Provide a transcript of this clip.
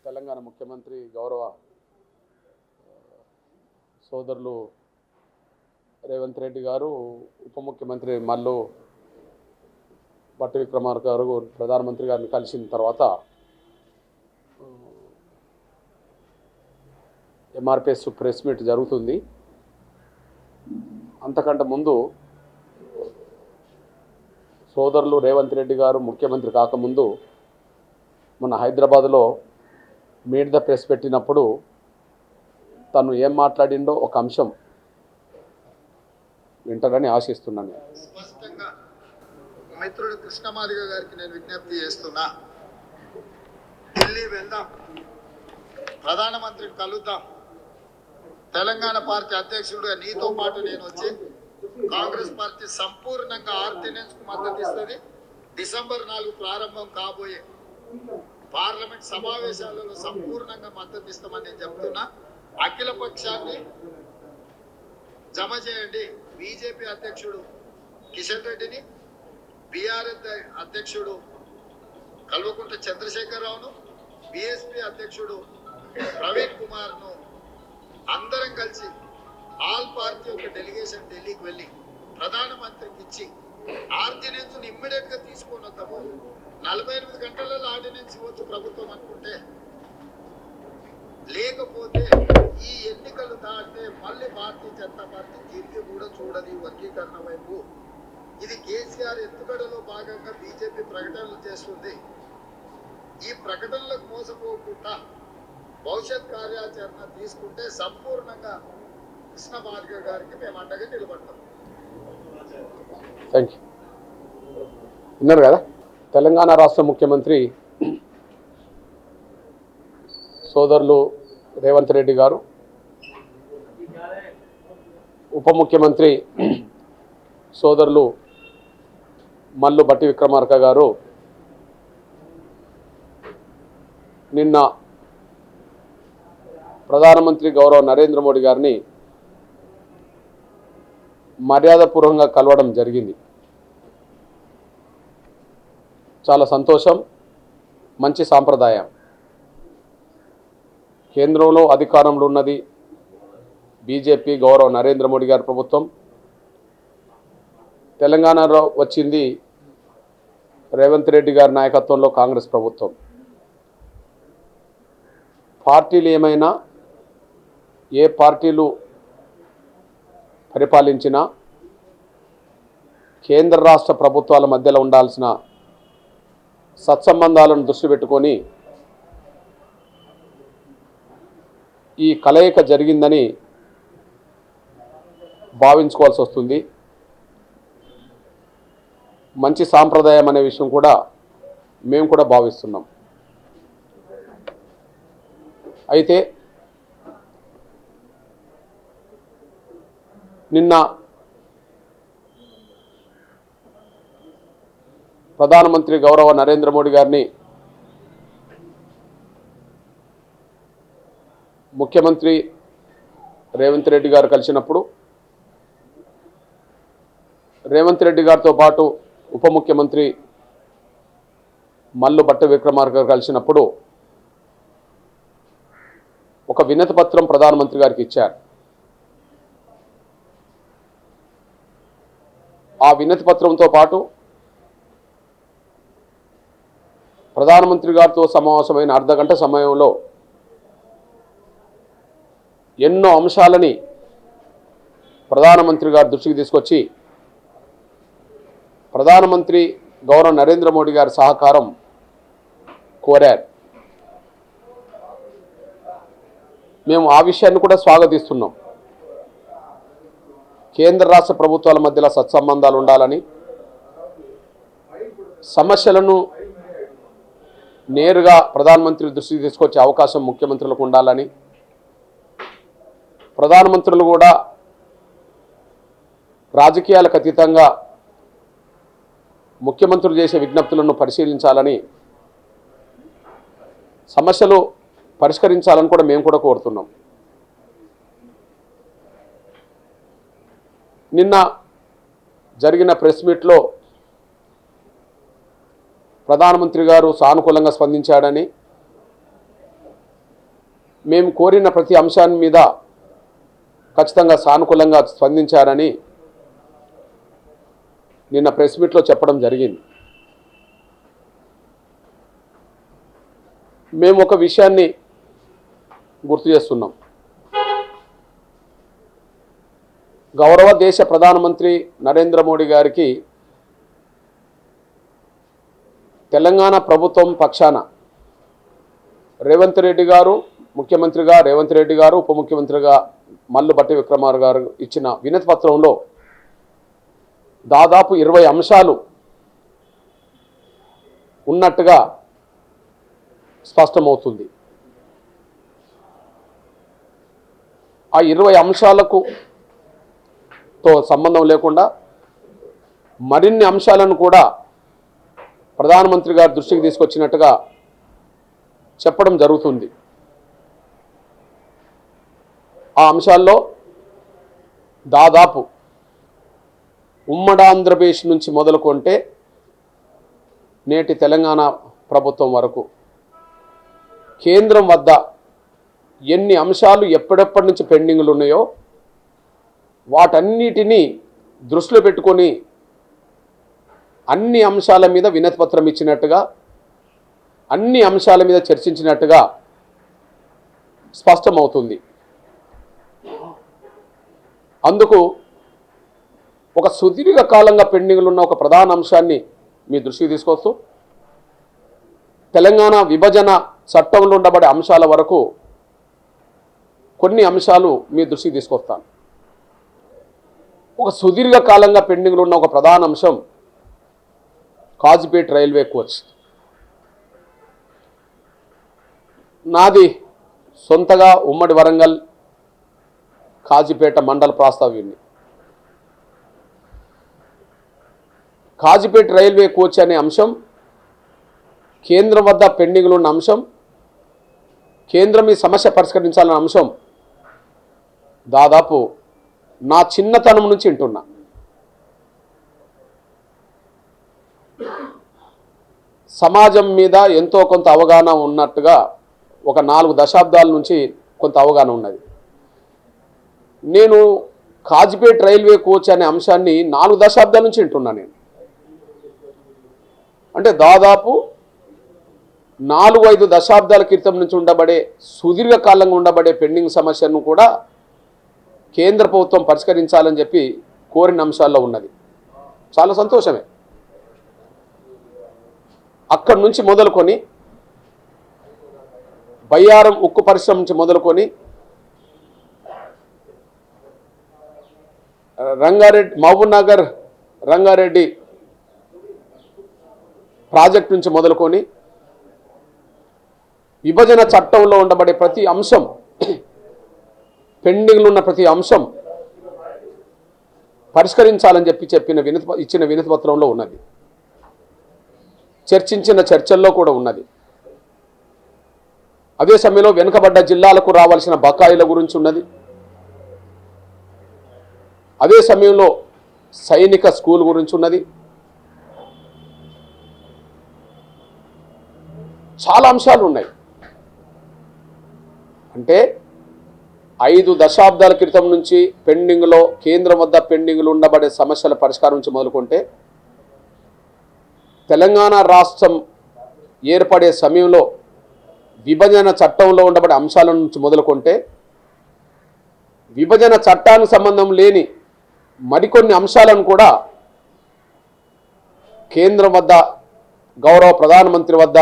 తెలంగాణ ముఖ్యమంత్రి గౌరవ సోదరులు రేవంత్ రెడ్డి గారు, ఉప ముఖ్యమంత్రి మల్లు భట్టి విక్రమార్క గారు ప్రధానమంత్రి గారిని కలిసిన తర్వాత ఎంఆర్పిఎస్ ప్రెస్ మీట్ జరుగుతుంది. అంతకంటే ముందు సోదరులు రేవంత్ రెడ్డి గారు ముఖ్యమంత్రి కాకముందు మన హైదరాబాద్లో మీట్ ద ప్రెస్ పెట్టినప్పుడు తను ఏం మాట్లాడిండో ఒక అంశం వింటారని ఆశిస్తున్నాను. స్పష్టంగా మిత్రుడు కృష్ణమాదిగ గారికి నేను విజ్ఞప్తి చేస్తున్నా, ఢిల్లీ వెళ్దాం, ప్రధానమంత్రిని కలుద్దాం, తెలంగాణ పార్టీ అధ్యక్షుడిగా నీతో పాటు నేను వచ్చి కాంగ్రెస్ పార్టీ సంపూర్ణంగా ఆర్డినెన్స్ కు మద్దతు ఇస్తుంది. డిసెంబర్ 4 ప్రారంభం కాబోయే పార్లమెంట్ సమావేశాలలో సంపూర్ణంగా మద్దతు ఇస్తామని నేను చెప్తున్నా. అఖిల పక్షాన్ని జమ చేయండి. బీజేపీ అధ్యక్షుడు కిషన్ రెడ్డిని, బీఆర్ఎస్ అధ్యక్షుడు కల్వకుంట్ల చంద్రశేఖరరావును, బీఎస్పీ అధ్యక్షుడు ప్రవీణ్ కుమార్ను అందరం కలిసి ఆల్ పార్టీ ఒక డెలిగేషన్ ఢిల్లీకి వెళ్ళి ప్రధానమంత్రికి ఇచ్చి ఆర్డినెన్స్ ఇమ్మీడియట్ గా తీసుకొని వద్దాము. 48 గంటలలో ఆర్డినెన్స్ ఇవ్వచ్చు ప్రభుత్వం అనుకుంటే, లేకపోతే ఈ ఎన్నికలు దాటితే మళ్ళీ భారతీయ జనతా పార్టీ తిరిగి కూడా చూడదు వర్గీకరణ వైపు. ఇది కేసీఆర్ ఎత్తుగడలో భాగంగా బీజేపీ ప్రకటనలు చేస్తుంది. ఈ ప్రకటనలకు మోసపోకుండా భవిష్యత్ కార్యాచరణ తీసుకుంటే సంపూర్ణంగా కృష్ణమాదిగ గారికి మేము అండగా నిలబడతాం. Thank you. విన్నారు కదా, తెలంగాణ రాష్ట్ర ముఖ్యమంత్రి సోదరులు రేవంత్ రెడ్డి గారు, ఉప ముఖ్యమంత్రి సోదరులు మల్లు భట్టి విక్రమార్క గారు నిన్న ప్రధానమంత్రి గౌరవ నరేంద్ర మోడీ గారిని మర్యాదపూర్వకంగా కలవడం జరిగింది. చాలా సంతోషం, మంచి సాంప్రదాయం. కేంద్రంలో అధికారంలో ఉన్నది బీజేపీ, గౌరవ నరేంద్ర మోడీ గారి ప్రభుత్వం. తెలంగాణలో వచ్చింది రేవంత్ రెడ్డి గారి నాయకత్వంలో కాంగ్రెస్ ప్రభుత్వం. పార్టీలు ఏమైనా, ఏ పార్టీలు పరిపాలించినా కేంద్ర రాష్ట్ర ప్రభుత్వాల మధ్యలో ఉండాల్సిన సత్సంబంధాలను దృష్టి పెట్టుకొని ఈ కలయిక జరిగిందని భావించుకోవాల్సి వస్తుంది. మంచి సాంప్రదాయం అనే విషయం కూడా మేము కూడా భావిస్తున్నాం. అయితే నిన్న ప్రధానమంత్రి గౌరవ నరేంద్ర మోడీ గారిని ముఖ్యమంత్రి రేవంత్ రెడ్డి గారు కలిసినప్పుడు, రేవంత్ రెడ్డి గారితో పాటు ఉప ముఖ్యమంత్రి మల్లు భట్టి విక్రమార్క గారు కలిసినప్పుడు ఒక వినతి పత్రం ప్రధానమంత్రి గారికి ఇచ్చారు. ఆ వినతి పత్రంతో పాటు ప్రధానమంత్రి గారితో సమావేశమైన అర్ధగంట సమయంలో ఎన్నో అంశాలని ప్రధానమంత్రి గారి దృష్టికి తీసుకొచ్చి ప్రధానమంత్రి గౌరవ నరేంద్ర మోడీ గారి సహకారం కోరారు. మేము ఆ విషయాన్ని కూడా స్వాగతిస్తున్నాం. కేంద్ర రాష్ట్ర ప్రభుత్వాల మధ్యలో సత్సంబంధాలు ఉండాలని, సమస్యలను నేరుగా ప్రధానమంత్రి దృష్టికి తీసుకొచ్చే అవకాశం ముఖ్యమంత్రులకు ఉండాలని, ప్రధానమంత్రులు కూడా రాజకీయాలకు అతీతంగా ముఖ్యమంత్రులు చేసే విజ్ఞప్తులను పరిశీలించాలని, సమస్యలు పరిష్కరించాలని కూడా మేము కూడా కోరుతున్నాం. నిన్న జరిగిన ప్రెస్ మీట్లో ప్రధానమంత్రి గారు సానుకూలంగా స్పందించాడని, మేము కోరిన ప్రతి అంశాన్ని మీద ఖచ్చితంగా సానుకూలంగా స్పందించారని నిన్న ప్రెస్ మీట్లో చెప్పడం జరిగింది. మేము ఒక విషయాన్ని గుర్తు చేస్తున్నాం. గౌరవ దేశ ప్రధానమంత్రి నరేంద్ర మోడీ గారికి తెలంగాణ ప్రభుత్వం పక్షాన రేవంత్ రెడ్డి గారు ముఖ్యమంత్రిగా, రేవంత్ రెడ్డి గారు ఉప ముఖ్యమంత్రిగా మల్లు భట్టి విక్రమార్క గారు ఇచ్చిన వినతి పత్రంలో దాదాపు 20 అంశాలు ఉన్నట్టుగా స్పష్టమవుతుంది. ఆ 20 అంశాలకు సంబంధం లేకుండా మరిన్ని అంశాలను కూడా ప్రధానమంత్రి గారి దృష్టికి తీసుకొచ్చినట్టుగా చెప్పడం జరుగుతుంది. ఆ అంశాల్లో దాదాపు ఉమ్మడి ఆంధ్రప్రదేశ్ నుంచి మొదలుకొంటే నేటి తెలంగాణ ప్రభుత్వం వరకు కేంద్రం వద్ద ఎన్ని అంశాలు ఎప్పటి నుంచి పెండింగ్లు ఉన్నాయో వాటన్నిటినీ దృష్టిలో పెట్టుకొని అన్ని అంశాల మీద వినతి పత్రం ఇచ్చినట్టుగా, అన్ని అంశాల మీద చర్చించినట్టుగా స్పష్టమవుతుంది. అందుకు ఒక సుదీర్ఘ కాలంగా పెండింగ్లు ఉన్న ఒక ప్రధాన అంశాన్ని మీ దృష్టికి తీసుకొస్తూ తెలంగాణ విభజన చట్టంలో ఉండబడే అంశాల వరకు కొన్ని అంశాలు మీ దృష్టికి తీసుకొస్తాను. ఒక సుదీర్ఘ కాలంగా పెండింగ్లో ఉన్న ఒక ప్రధాన అంశం కాజీపేట రైల్వే కోచ్. నాది సొంతగా ఉమ్మడి వరంగల్ కాజీపేట మండల ప్రాస్తావ్యుని. కాజీపేట రైల్వే కోచ్ అనే అంశం కేంద్రం వద్ద పెండింగ్లో ఉన్న అంశం, కేంద్రం ఈ సమస్య పరిష్కరించాలన్న అంశం దాదాపు నా చిన్నతనం నుంచి వింటున్నా. సమాజం మీద ఎంతో కొంత అవగాహన ఉన్నట్టుగా ఒక 4 దశాబ్దాల నుంచి కొంత అవగాహన ఉన్నది. నేను కాజీపేట రైల్వే కోచ్ అనే అంశాన్ని 4 దశాబ్దాల నుంచి వింటున్నా. నేను అంటే దాదాపు 4-5 దశాబ్దాల క్రితం నుంచి ఉండబడే సుదీర్ఘకాలంగా ఉండబడే పెండింగ్ సమస్యను కూడా కేంద్ర ప్రభుత్వం పరిష్కరించాలని చెప్పి కోరిన అంశాల్లో ఉన్నది. చాలా సంతోషమే. అక్కడి నుంచి మొదలుకొని బయ్యారం ఉక్కు పరిశ్రమ నుంచి మొదలుకొని రంగారెడ్డి, మహబూబ్నగర్ రంగారెడ్డి ప్రాజెక్ట్ నుంచి మొదలుకొని విభజన చట్టంలో ఉండబడే ప్రతి అంశం, పెండింగ్లో ఉన్న ప్రతి అంశం పరిష్కరించాలని చెప్పి ఇచ్చిన వినతి పత్రంలో ఉన్నది. చర్చించిన చర్చల్లో కూడా ఉన్నది. అదే సమయంలో వెనుకబడ్డ జిల్లాలకు రావాల్సిన బకాయిల గురించి ఉన్నది. అదే సమయంలో సైనిక స్కూల్ గురించి ఉన్నది. చాలా అంశాలు ఉన్నాయి. అంటే 5 దశాబ్దాల క్రితం నుంచి పెండింగ్లో, కేంద్రం వద్ద పెండింగ్లు ఉండబడే సమస్యల పరిష్కారం నుంచి మొదలుకుంటే తెలంగాణ రాష్ట్రం ఏర్పడే సమయంలో విభజన చట్టంలో ఉండబడే అంశాల నుంచి మొదలుకుంటే విభజన చట్టానికి సంబంధం లేని మరికొన్ని అంశాలను కూడా కేంద్రం వద్ద, గౌరవ ప్రధానమంత్రి వద్ద